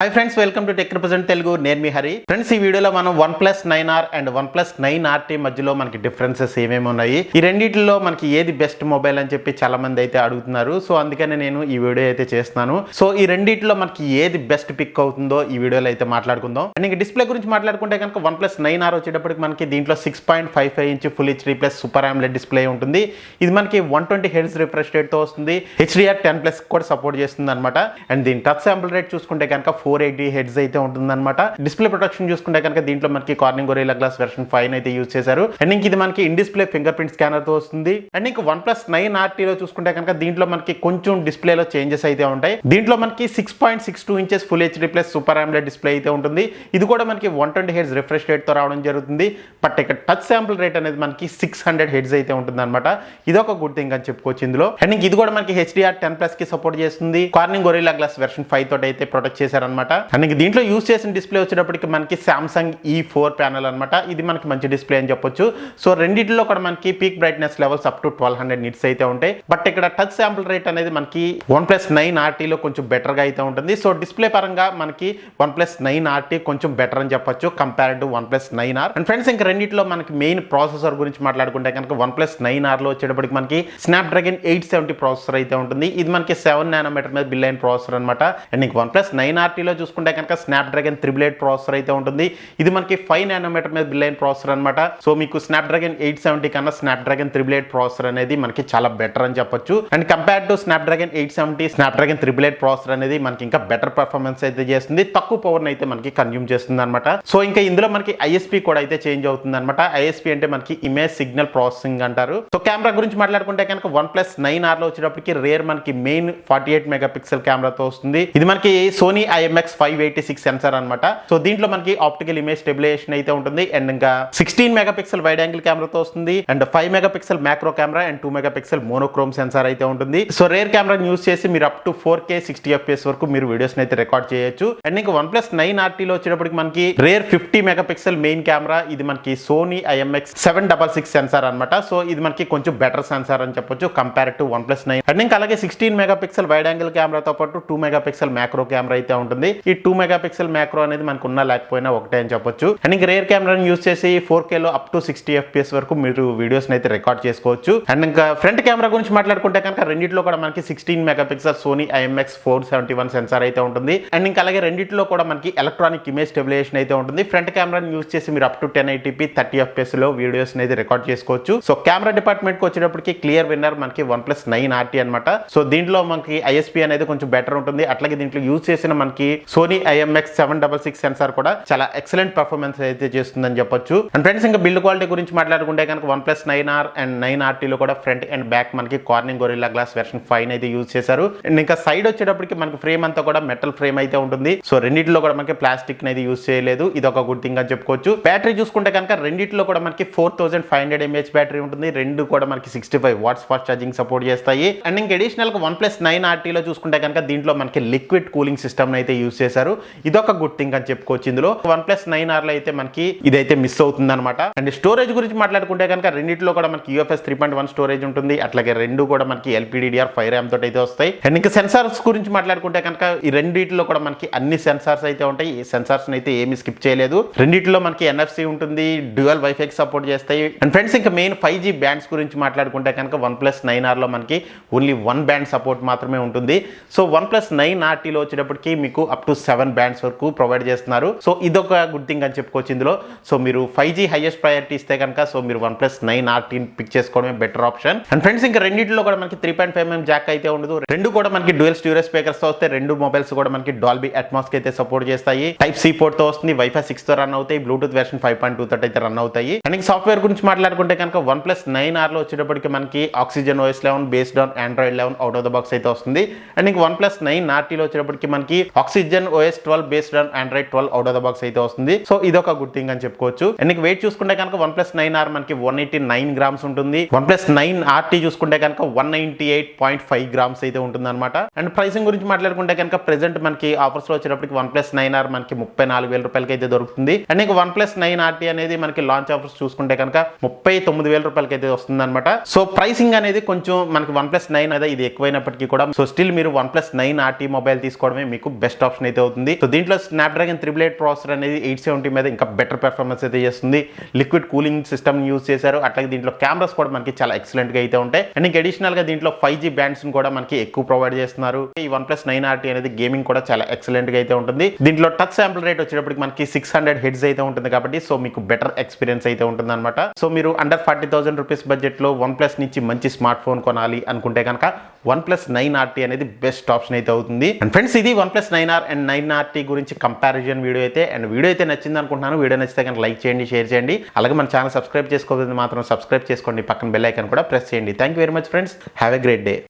Hi friends, welcome to Techrepresenttelugu. నేను మీ Hari. Friends, ఈ వీడియోలో మనం OnePlus 9R and OnePlus 9RT మధ్యలో మనకి డిఫరెన్సెస్ ఏమేమి ఉన్నాయి, ఈ రెండిట్లో మనకి ఏది బెస్ట్ మొబైల్ అని చెప్పి చాలా మంది అయితే అడుగుతున్నారు. సో అందుకనే నేను ఈ వీడియో అయితే చేస్తున్నాను. సో ఈ రెండిట్లో మనకి ఏది బెస్ట్ పిక్ అవుతుందో ఈ వీడియోలో అయితే మాట్లాడుకుందాం. అండ్ ఇంక డిస్ప్లే గురించి మాట్లాడుకుంటే కనుక OnePlus 9R వచ్చేటప్పటికి మనకి దీంట్లో 6.55 inch full HD plus super AMOLED display ఉంటుంది. ఇది మనకి 120 Hz రిఫ్రెష్ రేట్ తో వస్తుంది. HDR10+ కూడా సపోర్ట్ చేస్తుంది అనమాట. అండ్ దీని టచ్ శాంపుల్ రేట్ చూసుకుంటే కనుక 480 Hz అయితే ఉంటుందన్నమాట. డిస్ప్లే ప్రొటెక్షన్ చూసుకుంటే కనుక దీంట్లో మనకి కార్నింగ్ గొరిల్లా గ్లాస్ వెర్షన్ 5 అయితే యూజ్ చేశారు. అండ్ ఇంక ఇది మనకి in display finger print scanner తో వస్తుంది. అండ్ ఇంక OnePlus 9RT లో చూసుకుంటే కనుక దీంట్లో మనకి కొంచెం డిస్ప్లేలో చేంజెస్ అయితే ఉంటాయి. దీంట్లో మనకి 6.62 inches full HD plus super AMOLED display అయితే ఉంటుంది. ఇది కూడా మనకి 120 Hz రిఫ్రెష్ రేట్ తో రావడం జరుగుతుంది. బట్ ఇక్కడ టచ్ శాంపుల్ రేట్ అనేది మనకి 600 Hz అయితే ఉంటుంది అనమాట. ఇది ఒక గుడ్ థింగ్ అని చెప్పుకోవచ్చు ఇందులో. అండ్ ఇంక ఇది కూడా మనకి HDR10+ కి సపోర్ట్ చేస్తుంది. కార్నింగ్ గొరిల్లా గ్లాస్ వెర్షన్ 5 తోటి అయితే ప్రొటెక్ట్ చేశారనమాట. అండ్ దీంట్లో యూజ్ చేసిన డిస్ప్లే వచ్చేటప్పటికి మనకి సామ్సంగ్ E4 ప్యానల్ అనమాట. ఇది మనకి మంచి డిస్ప్లే అని చెప్పొచ్చు. సో రెండింటిలో కూడా మనకి peak brightness levels up to 1200 nits అయితే ఉంటాయి. బట్ ఇక్కడ టచ్ శాంపుల్ రేట్ అనేది మనకి OnePlus 9RT లో కొంచెం బెటర్ గా అయితే ఉంటుంది. సో డిస్ప్లే పరంగా మనకి OnePlus 9RT కొంచెం బెటర్ అని చెప్పొచ్చు compare to OnePlus 9R. And friends, ఇంకా రెండింటిలో మనకి మెయిన్ ప్రాసెసర్ గురించి మాట్లాడుకుంటే కనుక OnePlus 9R లో వచ్చేటప్పటికి మనకి స్నాప్డ్రాగన్ 870 ప్రాసెసర్ అయితే ఉంటుంది. ఇది మనకి 7 nm మీద బిల్ అయిన ప్రాసెసర్ అనమాట. అండ్ ఇంక OnePlus 9RT లో చూసుకుంటే కనుక స్నాప్డ్రాగన్ 888 ప్రాసెసర్ అయితే ఉంటుంది. ఇది మనకి 5 nm మీద బిల్ అయిన ప్రాసెసర్ అనమాట. సో మీకు స్నాప్డ్రాగన్ 870 కన్నా స్నాప్డ్రాగన్ 888 ప్రాసెసర్ అనేది మనకి చాలా బెటర్ అని చెప్పొచ్చు. And compare to Snapdragon 870 Snapdragon 888 processor అనేది మనకి ఇంకా బెటర్ పర్ఫార్మెన్స్ అయితే చేస్తుంది. తక్కువ పవర్ అయితే మనకి కన్జ్యూమ్ చేస్తుంది అనమాట. సో ఇంకా ఇందులో మనకి ISP కూడా అయితే చేంజ్ అవుతుంది అనమాట. ISP అంటే మనకి ఇమేజ్ సిగ్నల్ ప్రాసెసింగ్ అంటారు. సో కెమెరా గురించి మాట్లాడుకుంటే కనుక OnePlus 9R లో వచ్చేటప్పటికి రేర్ మనకి మెయిన్ 48 మెగాపిక్సెల్ కెమెరాతో వస్తుంది. ఇది మనకి సోనీ IMX586 సెన్సార్ అనమాట. సో దీంట్లో మనకి ఆప్టికల్ ఇమేజ్ స్టెబిలైజేషన్ అయితే ఉంటుంది. అండ్ ఇంకా 16 మెగాపిక్సెల్ వైడ్ యాంగిల్ కెమెరాతో వస్తుంది. And 5 megapixel macro camera and 2 megapixel monochrome sensor అయితే ఉంటుంది. సో రేర్ కెమెరాని యూజ్ చేసి మీరు అప్ టు 4K 60 FPS వరకు మీరు వీడియోస్ అయితే రికార్డ్ చేయొచ్చు. అండ్ ఇంకా OnePlus 9RT లో వచ్చేటప్పటికి మనకి రేర్ 50 మెగాపిక్సెల్ మెయిన్ కెమెరా. ఇది మనకి సోనీ IMX766 సెన్సార్ అనమాట. సో ఇది మనకి కొంచెం బెటర్ సెన్సార్ అని చెప్పొచ్చు కంపేర్ టు OnePlus 9. అండ్ ఇంకా అలాగే 16 మెగాపిక్సెల్ వైడ్ యాంగిల్ కెమెరాతో పాటు 2 మెగాపిక్సెల్ మ్యాక్రో కెమెరా అయితే ఉంటుంది. ఈ 2 మెగాపిక్సెల్ మ్యాక్రో అనేది మనకు ఉన్నా లేకపోయినా ఒకటే అని చెప్పొచ్చు. అండ్ ఇంకా రేర్ కెమెరాని యూజ్ చేసి 4K లో అప్ టు 60 FPS వరకు మీరు వీడియోస్ అయితే రికార్డ్ చేసుకోవచ్చు. అండ్ ఇంకా ఫ్రంట్ కెమెరా గురించి మాట్లాడుకుంటే కనుక రెండిట్లో కూడా మనకి 16 మెగాపిక్సెల్ సోనీ IMX471 సెన్సార్ అయితే ఉంటుంది. అండ్ ఇంకా అలాగే రెండిట్లో కూడా మనకి ఎలక్ట్రానిక్ ఇమేజ్ స్టెబిలైజేషన్ అయితే ఉంటుంది. ఫ్రంట్ కెమెరాని యూజ్ చేసి మీరు అప్ టు 1080p 30 FPS లో వీడియోస్ అయితే రికార్డ్ చేసుకోవచ్చు. సో కెమెరా డిపార్ట్మెంట్ కి వచ్చేటప్పటికి క్లియర్ విన్నర్ మనకి OnePlus 9RT అనమాట. సో దీంట్లో మనకి ISP అనేది కొంచెం బెటర్ ఉంటుంది. అట్లాగే దీంట్లో యూజ్ చేసిన మనకి సోనీ IMX766 సెన్సార్ కూడా చాలా ఎక్సలెంట్ పర్ఫార్మెన్స్ అయితే చేస్తుందని చెప్పొచ్చు. అండ్ ఫ్రెండ్స్, ఇంకా బిల్డ్ క్వాలిటీ గురించి మాట్లాడుకుంటే కనుక OnePlus 9R అండ్ 9RT లో కూడా ఫ్రంట్ అండ్ బ్యాక్ మనకి కార్నింగ్ గొరిల్లా గ్లాస్ వెర్షన్ 5 అయితే యూజ్ చేశారు. అండ్ ఇంకా సైడ్ వచ్చేటప్పటికి మనకి ఫ్రేమ్ అంతా కూడా మెటల్ ఫ్రేమ్ అయితే ఉంటుంది. సో రెండిట్లో కూడా మనకి ప్లాస్టిక్ అనేది యూజ్ చేయలేదు. ఇది ఒక గుడ్ థింగ్ అని చెప్పుకోవచ్చు. బ్యాటరీ చూసుకుంటే కనుక రెండిట్లో కూడా మనకి 4500 mAh బ్యాటరీ ఉంటుంది. రెండు కూడా మనకి 65 వాట్స్ ఫాస్ట్ ఛార్జింగ్ సపోర్ట్ చేస్తాయి. అండ్ ఇంకా అడిషనల్ గా OnePlus 9RT లో చూసుకుంటే కనుక దీంట్లో మనకి లిక్విడ్ కూలింగ్ సిస్టమ్ అయితే యూజ్ చేశారు. ఇదొక గుడ్ థింగ్ అని చెప్పుకోవచ్చు. ఇందులో OnePlus 9R లో అయితే మనకి ఇదైతే మిస్ అవుతుంది అనమాట. అండ్ స్టోరేజ్ గురించి మాట్లాడుకుంటే కనుక రెండిట్లో కూడా మనకి UFS 3.1 స్టోరేజ్ ఉంటుంది. అట్లాగే రెండు కూడా మనకి LPDDR5 RAM తోటి అయితే వస్తాయి. అండ్ ఇంకా సెన్సార్స్ గురించి మాట్లాడుకుంటే కనుక ఈ రెండిట్లో కూడా మనకి అన్ని సెన్సార్స్ అయితే ఉంటాయి. ఈ సెన్సార్స్ అయితే ఏమి స్కిప్ చేయలేదు. రెండిట్లో మనకి NFC ఉంటుంది, డ్యూయల్ వైఫై సపోర్ట్ చేస్తాయి. అండ్ ఫ్రెండ్స్, ఇంకా మెయిన్ 5G బ్యాండ్స్ గురించి మాట్లాడుకుంటే కనుక OnePlus 9R లో మనకి ఓన్లీ 1 బ్యాండ్ సపోర్ట్ మాత్రమే ఉంటుంది. సో OnePlus 9RT లో వచ్చేటప్పటికి మీకు అప్ టు 7 బ్యాండ్స్ వరకు ప్రొవైడ్ చేస్తున్నారు. సో ఇదొక గుడ్ థింగ్ అని చెప్పుకోవచ్చు ఇందులో. సో మీరు 5G హైయెస్ట్ ప్రయారిటీ ఇస్తే కనుక సో మీరు OnePlus 9RT పిక్ చేసుకోవడమే బెటర్ ఆప్షన్. అండ్ ఫ్రెండ్స్, ఇంకా రెండిట్లో కూడా మనకి 3.5mm జాక్ అయితే ఉండదు. రెండు కూడా మనకి డ్యూయల్ స్టీరియో స్పీకర్స్ తో వస్తాయి. రెండు మొబైల్స్ కూడా మనకి డాల్బీ అట్మాస్ అయితే సపోర్ట్ చేస్తాయి. Type-C పోర్ట్ తో వస్తుంది. Wi-Fi 6 తో రన్ అవుతాయి. బ్లూటూత్ వెర్షన్ 5.2 తో అయితే రన్ అవుతాయి. అండ్ సాఫ్ట్వేర్ గురించి మాట్లాడుకుంటే కనుక OnePlus 9R లో వచ్చేటప్పటికి మనకి Oxygen OS 11 based on Android 11 out of the box అయితే వస్తుంది. అండ్ ఇంక OnePlus 9RT లో వచ్చేటప్పటికి మనకి Oxygen OS 12 based on Android 12 out of the box అయితే వస్తుంది. సో ఇదొక గుడ్ థింగ్ అని చెప్పుకోవచ్చు. అండ్ ఇంక వెయిట్ చూసుకుంటే కనుక OnePlus 9R మనకి 189 గ్రామ్స్ ఉంటుంది. OnePlus 9RT చూసుకుంటే కనుక 198.5 గ్రామ్స్ అయితే ఉంటుంది అనమాట. అండ్ ప్రైసింగ్ గురించి మాట్లాడుకుంటే కనుక ప్రెసెంట్ మనకి ఆఫర్స్ లో వచ్చేటప్పటికి OnePlus 9R మనకి 34,000 రూపాయలకి అయితే దొరుకుతుంది. అండ్ ఇంక OnePlus 9RT అనేది మనకి లాంచ్ ఆఫర్స్ చూసుకుంటే కనుక 39,000 రూపాయలకి అయితే వస్తుంది అనమాట. సో ప్రైసింగ్ అనేది కొంచెం మనకి OnePlus 9 అదే ఇది ఎక్కువైనప్పటికీ కూడా సో స్టిల్ మీరు OnePlus 9RT మొబైల్ తీసుకోవడమే మీకు బెస్ట్ ఆప్షన్ అయితే అవుతుంది. సో దీంట్లో స్నాప్డ్రాగన్ 888 ప్రాసెసర్ అనేది 870 మీద ఇంకా బెటర్ పెర్ఫార్మెన్స్ అయితే చేస్తుంది. లిక్విడ్ కూలింగ్ సిస్టమ్ యూజ్ చేశారు. అట్లాగే దీంట్లో కెమెరాస్ కూడా మనకి చాలా ఎక్సలెంట్ గా అయితే ఉంటాయి. అండ్ ఇంకా అడిషనల్ గా దీంట్లో 5G బ్యాండ్స్ కూడా మనకి ఎక్కువ ప్రొవైడ్ చేస్తున్నారు. ఈ OnePlus 9RT అనేది గేమింగ్ కూడా చాలా ఎక్సలెంట్ గా అయితే ఉంటుంది. దీంట్లో టచ్ శాంపుల్ రేట్ వచ్చేటప్పటికి మనకి 600 హెడ్స్ అయితే ఉంటుంది కాబట్టి సో మీకు బెటర్ ఎక్స్పీరియన్స్ అయితే ఉంటుంది అనమాట. సో మీరు అండర్ 40,000 రూపీస్ బడ్జెట్ లో OnePlus నుంచి మంచి స్మార్ట్ ఫోన్ కొనాలి అనుకుంటే కనుక OnePlus 9RT అనేది బెస్ట్ ఆప్షన్ అయితే అవుతుంది. అండ్ ఫ్రెండ్స్, ఇది OnePlus 9R అండ్ 9RT గురించి కంపారిజన్ వీడియో అయితే. అండ్ వీడియో అయితే నచ్చింది అనుకుంటున్నాను. వీడియో నచ్చితే కనుక లైక్ చేయండి, షేర్ చేయండి. అలాగే మన ఛానల్ సబ్స్క్రైబ్ చేసుకోకపోతే మాత్రం సబ్స్క్రైబ్ చేసుకోండి. పక్కన బెల్ ఐకాన్ కూడా ప్రెస్ చేయండి. Thank you very much friends. Have a great day.